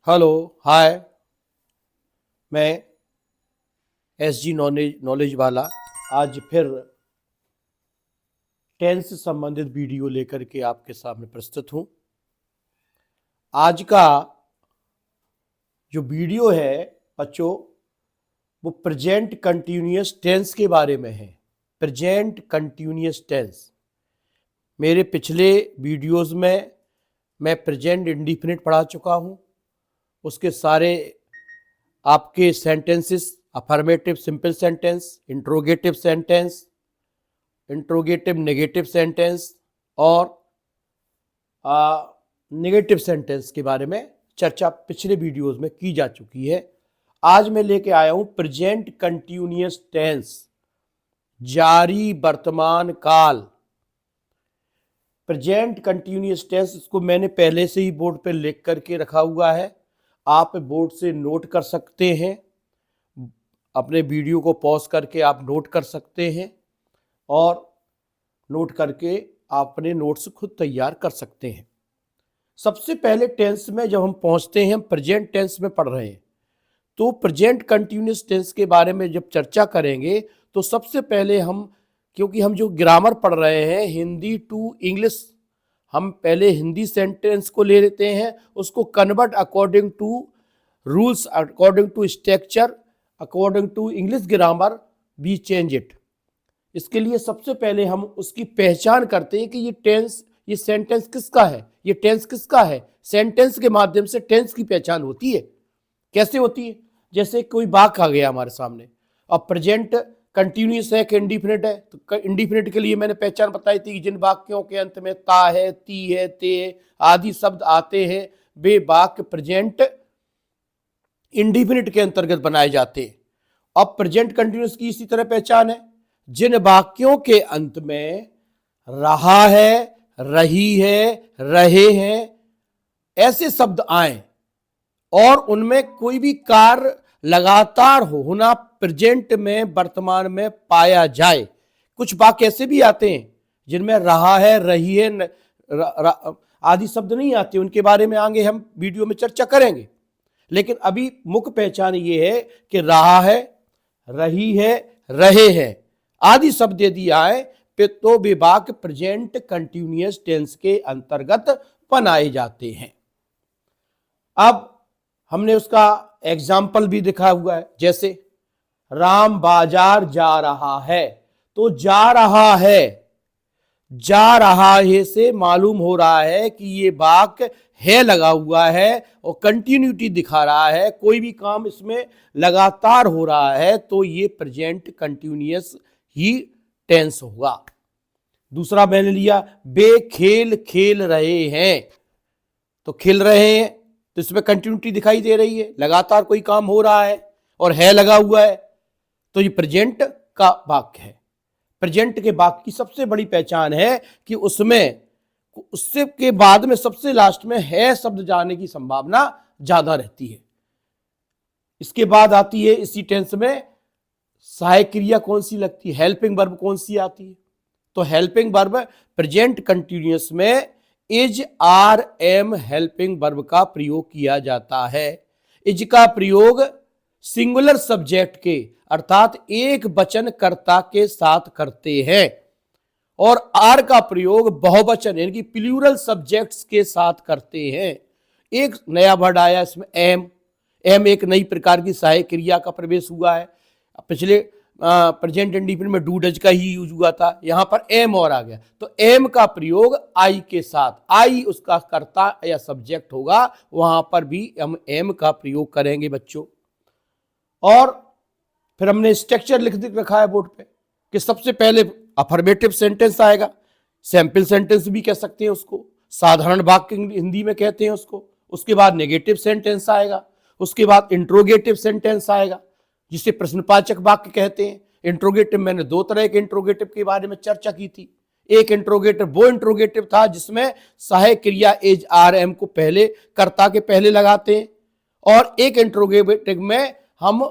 Hello, हाय। मैं SG knowledge वाला आज फिर टेंस से संबंधित वीडियो लेकर के आपके सामने प्रस्तुत हूं। आज का जो वीडियो है बच्चों, वो प्रेजेंट कंटिन्यूअस टेंस के बारे में है। Present continuous tense. मेरे पिछले वीडियोस में मैं प्रेजेंट इंडिफिनिट पढ़ा चुका हूं। उसके सारे आपके sentences, affirmative simple sentence, interrogative sentence, interrogative negative sentence और नेगेटिव सेंटेंस के बारे में चर्चा पिछले वीडियोस में की जा चुकी है। आज मैं लेके आया हूं प्रेजेंट कंटिन्यूअस टेंस, जारी वर्तमान काल। प्रेजेंट कंटिन्यूअस टेंस, इसको मैंने पहले से ही बोर्ड पे लिख करके रखा हुआ है। आप बोर्ड से नोट कर सकते हैं, अपने वीडियो को पॉज करके आप नोट कर सकते हैं और नोट करके आप अपने नोट्स खुद तैयार कर सकते हैं। सबसे पहले टेंस में जब हम पहुंचते हैं, हम प्रेजेंट टेंस में पढ़ रहे हैं, तो प्रेजेंट कंटिन्यूअस टेंस के बारे में जब चर्चा करेंगे तो सबसे पहले हम, क्योंकि हम जो ग्रामर पढ़ रहे हैं हिंदी टू इंग्लिश, हम पहले हिंदी सेंटेंस को ले लेते हैं, उसको convert according to rules, according to structure, according to English grammar we change it. इसके लिए सबसे पहले हम उसकी पहचान करते हैं कि ये टेंस, ये सेंटेंस किसका है, ये टेंस किसका है। सेंटेंस के माध्यम से टेंस की पहचान होती है। कैसे होती है? जैसे कोई वाक्य आ गया हमारे सामने, अब प्रेजेंट कंटिन्यूअस है कि इंडिफिनिट है, तो इंडिफिनिट के लिए मैंने पहचान बताई थी कि जिन वाक्यों के अंत में ता है, ती है, ते है आदि शब्द आते हैं, वे वाक्य प्रेजेंट इंडिफिनिट के अंतर्गत बनाए जाते हैं। अब प्रेजेंट कंटिन्यूअस की इसी तरह पहचान है, जिन वाक्यों के अंत में रहा है, रही है, रहे हैं ऐसे शब्द आए और उनमें कोई भी कार्य लगातार होना प्रेजेंट में, वर्तमान में पाया जाए। कुछ वाक्य ऐसे भी आते हैं जिनमें रहा है, रही है आदि शब्द नहीं आते, उनके बारे में आगे हम वीडियो में चर्चा करेंगे। लेकिन अभी मुख्य पहचान ये है कि रहा है, रही है, रहे हैं आदि शब्द यदि आए तो वे वाक्य प्रेजेंट कंटिन्यूअस टेंस के अंतर्गत बनाए जाते हैं। अब हमने उसका एग्जाम्पल भी दिखा हुआ है, जैसे राम बाजार जा रहा है, तो जा रहा है, जा रहा है से मालूम हो रहा है कि ये वाक्य है लगा हुआ है और कंटिन्यूटी दिखा रहा है, कोई भी काम इसमें लगातार हो रहा है, तो ये प्रेजेंट कंटिन्यूअस ही टेंस होगा। दूसरा मैंने लिया, वे खेल खेल रहे हैं, तो खेल रहे हैं तो इसमें कंटिन्यूटी दिखाई दे रही है, लगातार कोई काम हो रहा है और है लगा हुआ है, तो ये प्रेजेंट का वाक्य है। प्रेजेंट के वाक्य की सबसे बड़ी पहचान है कि उसमें, उससे के बाद में सबसे लास्ट में है शब्द जाने की संभावना ज्यादा रहती है। इसके बाद आती है इसी टेंस में सहायक क्रिया कौन सी लगती है, हेल्पिंग वर्ब कौन सी आती है, तो हेल्पिंग वर्ब प्रेजेंट कंटिन्यूअस में is, are, am helping verb का प्रयोग किया जाता है। इज का प्रयोग सिंगुलर सब्जेक्ट के अर्थात एक वचन कर्ता के साथ करते हैं और आर का प्रयोग बहुवचन यानी कि प्लूरल सब्जेक्ट्स के साथ करते हैं। एक नया वर्ड आया इसमें एम, एम एक नई प्रकार की सहायक क्रिया का प्रवेश हुआ है। पिछले प्रेजेंट इंडिफिनिट में डू डज का ही यूज हुआ था, यहां पर एम और आ गया, तो एम का प्रयोग आई के साथ, आई उसका कर्ता या सब्जेक्ट होगा, वहां पर भी हम एम का प्रयोग करेंगे बच्चों। और फिर हमने स्ट्रक्चर लिख रखा है बोर्ड पे कि सबसे पहले अफर्मेटिव सेंटेंस आएगा, सैंपल सेंटेंस भी कह सकते हैं उसको, साधारण वाक्य हिंदी में कहते हैं उसको। उसके बाद नेगेटिव सेंटेंस आएगा, उसके बाद इंट्रोगेटिव सेंटेंस आएगा जिसे प्रश्नवाचक वाक्य कहते हैं। इंट्रोगेटिव, मैंने दो तरह के इंट्रोगेटिव के बारे में चर्चा की थी। एक इंट्रोगेटिव वो इंट्रोगेटिव था जिसमें सहायक क्रिया एज, आर, एम को पहले कर्ता के पहले लगाते हैं, और एक इंट्रोगेटिव में हम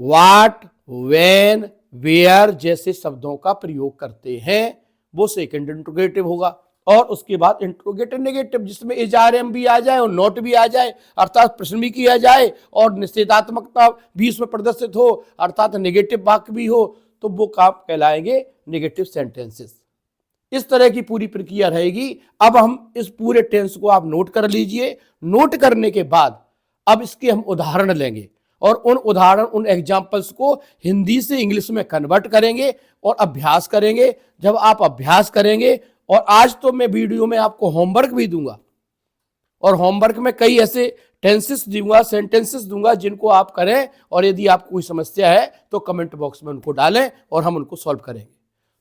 व्हाट, व्हेन, वेयर जैसे शब्दों का प्रयोग करते हैं, वो सेकंड इंट्रोगेटिव होगा। और उसके बाद इंट्रोगेटिव नेगेटिव, जिसमें इज आर एम भी आ जाए और नॉट भी आ जाए, अर्थात प्रश्न भी किया जाए और निषेधात्मकता भी उसमें प्रदर्शित हो, अर्थात नेगेटिव वाक्य भी हो, तो वो काम कहलाएंगे नेगेटिव सेंटेंसेस। इस तरह की पूरी प्रक्रिया रहेगी। अब हम इस पूरे टेंस को आप नोट कर लीजिए। नोट करने के बाद अब इसके हम उदाहरण लेंगे और उन उदाहरण, उन एग्जाम्पल्स को हिंदी से इंग्लिश में कन्वर्ट करेंगे और अभ्यास करेंगे। जब आप अभ्यास करेंगे, और आज तो मैं वीडियो में आपको होमवर्क भी दूंगा, और होमवर्क में कई ऐसे टेंसेस दूंगा, सेंटेंसेस दूंगा, जिनको आप करें, और यदि आपको कोई समस्या है तो कमेंट बॉक्स में उनको डालें और हम उनको सॉल्व करेंगे।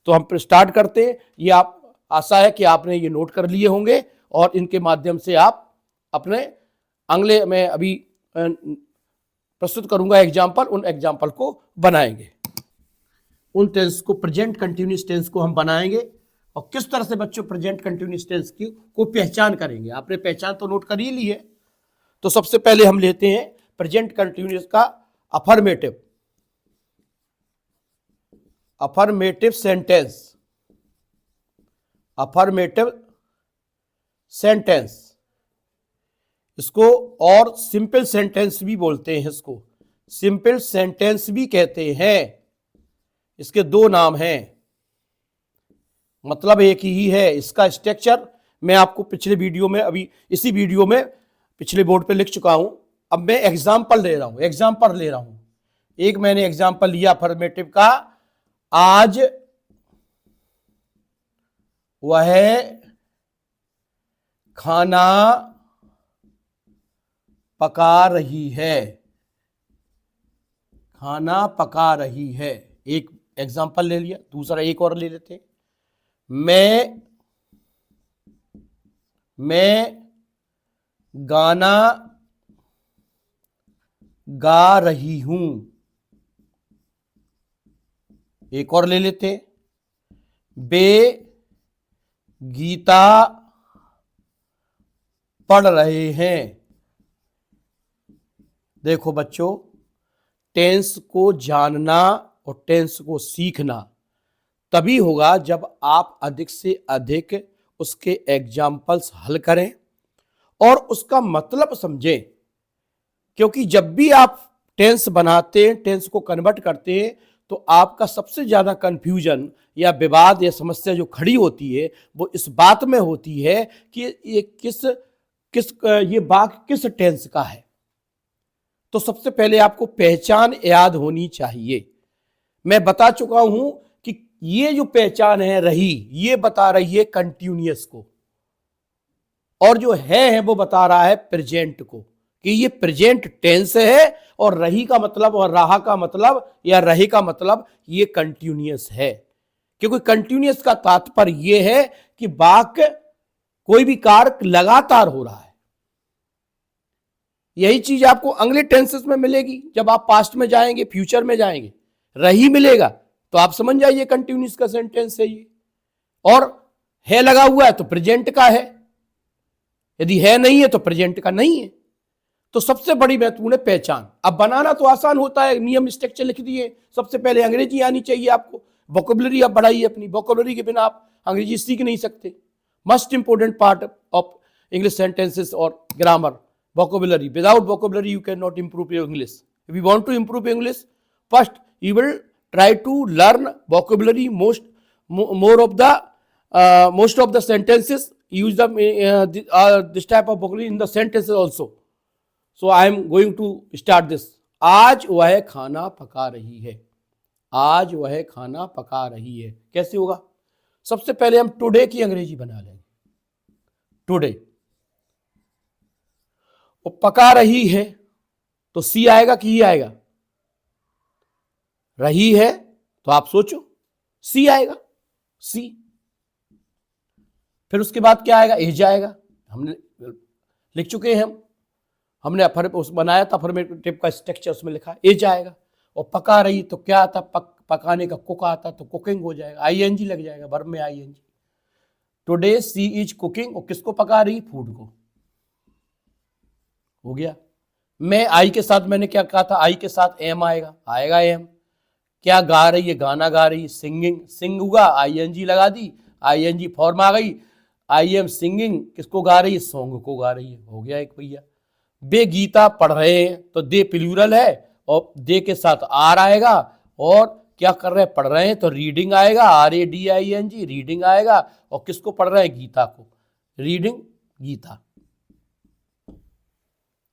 तो हम स्टार्ट करते हैं। ये आप, आशा है कि आपने ये नोट कर लिए होंगे और इनके माध्यम से आप अपने अगले, मैं अभी प्रस्तुत करूंगा एग्जाम्पल, उन एग्जाम्पल को बनाएंगे। उन टेंस को, प्रेजेंट कंटिन्यूअस टेंस को हम बनाएंगे और किस तरह से बच्चों प्रेजेंट कंटिन्यूअस टेंस की को पहचान करेंगे। आपने पहचान तो नोट कर ही ली है। तो सबसे पहले हम लेते हैं प्रेजेंट कंटिन्यूअस का अफर्मेटिव सेंटेंस। अफर्मेटिव सेंटेंस, इसको और सिंपल सेंटेंस भी बोलते हैं, इसको सिंपल सेंटेंस भी कहते हैं। इसके दो नाम हैं, मतलब एक ही है। इसका स्ट्रक्चर मैं आपको पिछले वीडियो में, अभी इसी वीडियो में पिछले बोर्ड पे लिख चुका हूं। अब मैं एग्जाम्पल ले रहा हूं। एक मैंने एग्जाम्पल लिया अफर्मेटिव का, आज वह खाना पका रही है। खाना पका रही है, एक एग्जाम्पल ले लिया। दूसरा एक और ले लेते हैं। मैं गाना गा रही हूं। एक और ले लेते हैं। वे गीता पढ़ रहे हैं। देखो बच्चों, टेंस को जानना और टेंस को सीखना तभी होगा जब आप अधिक से अधिक उसके एग्जाम्पल्स हल करें और उसका मतलब समझें। क्योंकि जब भी आप टेंस बनाते हैं, टेंस को कन्वर्ट करते हैं, तो आपका सबसे ज्यादा कंफ्यूजन या विवाद या समस्या जो खड़ी होती है वो इस बात में होती है कि ये वाक्य किस टेंस का है। तो सबसे पहले आपको पहचान याद होनी चाहिए। मैं बता चुका हूं कि ये जो पहचान है रही, ये बता रही है कंटिन्यूअस को, और जो है वो बता रहा है प्रेजेंट को, कि ये प्रेजेंट टेंस है, और रही का मतलब और रहा का मतलब या रहे का मतलब ये कंटिन्यूअस है। क्योंकि कंटिन्यूअस का तात्पर्य ये है कि वाक्य, कोई भी कार्य लगातार हो रहा है। यही चीज आपको अगले टेंसेस में मिलेगी। जब आप पास्ट में जाएंगे, फ्यूचर में जाएंगे, रही मिलेगा, तो आप समझ जाइए कंटिन्यूअस का सेंटेंस है ये। और है लगा हुआ है तो प्रेजेंट का है, यदि है नहीं है तो प्रेजेंट का नहीं है। तो सबसे बड़ी महत्वपूर्ण है पहचान। अब बनाना तो आसान होता है, नियम स्ट्रक्चर लिख दिए। सबसे पहले अंग्रेजी आनी चाहिए आपको, वोकैबुलरी आप बढ़ाइए अपनी। वोकैबुलरी के बिना आप अंग्रेजी सीख नहीं सकते। Must important part of English sentences और grammar, vocabulary. Without vocabulary you cannot improve your English. If you want to improve English, first you will try to learn vocabulary. Most of the sentences use this type of vocabulary in the sentences also. So I am going to start this. आज वह खाना पका रही है। आज वह खाना पका रही है कैसे होगा? सबसे पहले हम टुडे की अंग्रेजी बना लेंगे। टुडे, वो पका रही है तो सी आएगा कि ई आएगा? रही है तो आप सोचो सी आएगा, सी। फिर उसके बाद क्या आएगा? एज आएगा। हमने लिख चुके हैं, हमने बनाया था अफर्मेटिव का स्ट्रक्चर, उसमें लिखा एज आएगा। और पका रही तो क्या आता? पकाने का कुक आता तो कुकिंग हो जाएगा, आईएनजी लग जाएगा, वर्ब में I N G. Today she is cooking, और किसको पका रही? फूड को। हो गया। मैं आई के साथ, मैंने क्या कहा था? आई के साथ एम आएगा, आएगा एम। क्या गा रही है? गाना गा रही। सिंगिंग, सिंग हुआ, आईएनजी लगा दी, आईएनजी फॉर्म आ गई। आई एम सिंगिंग किसको गा रही है, सॉन्ग को गा रही है, हो गया एक भैया। वे गीता पढ़ रहे हैं, तो दे प्लूरल है और दे के साथ आर आएगा, और क्या कर रहे हैं, पढ़ रहे हैं, तो रीडिंग आएगा, RADING, रीडिंग आएगा। और किसको पढ़ रहे हैं, गीता को, reading Gita,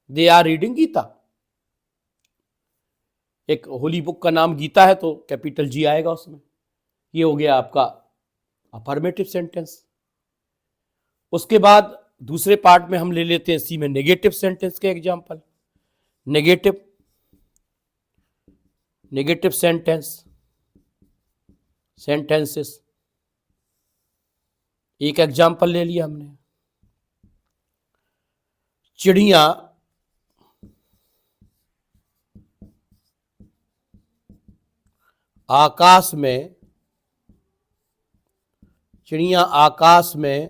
they are reading Gita. एक होली बुक का नाम गीता है तो कैपिटल G आएगा उसमें। ये हो गया आपका अफर्मेटिव सेंटेंस। उसके बाद दूसरे पार्ट में हम ले लेते हैं सी में नेगेटिव सेंटेंस के एग्जांपल। Negative sentences. एक एग्जांपल ले लिया हमने, चिड़िया आकाश में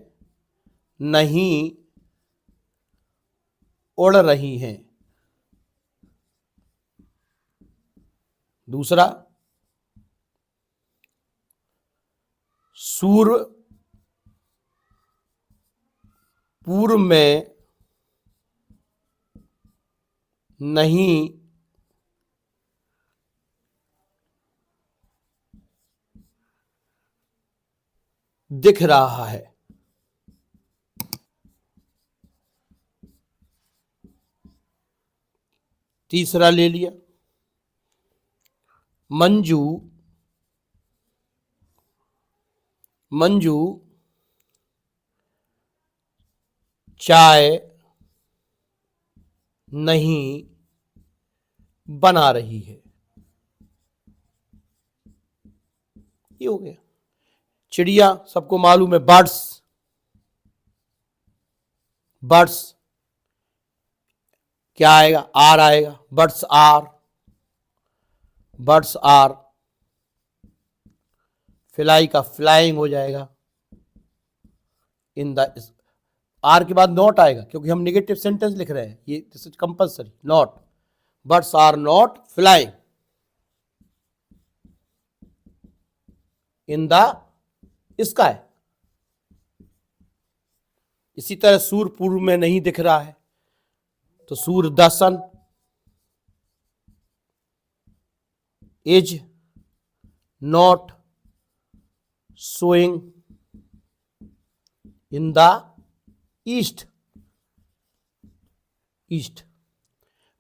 नहीं उड़ रही हैं। दूसरा, सूर्य पूर्व में नहीं दिख रहा है। तीसरा ले लिया, मंजू चाय नहीं बना रही है। ये हो गया। चिड़िया सबको मालूम है, बर्ड्स क्या आएगा, आर आएगा, बर्ड्स आर। फ्लाई का फ्लाइंग हो जाएगा, इन द, आर के बाद नॉट आएगा क्योंकि हम नेगेटिव सेंटेंस लिख रहे हैं, ये this is compulsory, not, birds are not flying in the sky. इसी तरह सूर्य पूर्व में नहीं दिख रहा है, तो सूर्य the sun is not showing in the east.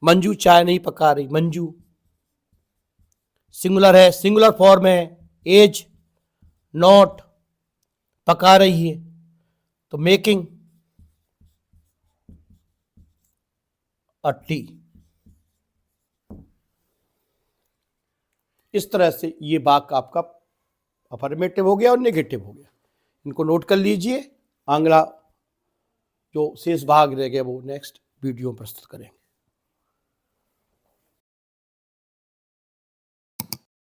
Manju चाय नहीं पका रही, मंजू सिंगुलर है, सिंगुलर फॉर्म है, एज नॉट पका रही है, तो मेकिंग अ टी। इस तरह से ये वाक्य आपका अफर्मेटिव हो गया और नेगेटिव हो गया। इनको नोट कर लीजिए, अगला जो शेष भाग रह गया वो नेक्स्ट वीडियो में प्रस्तुत करेंगे।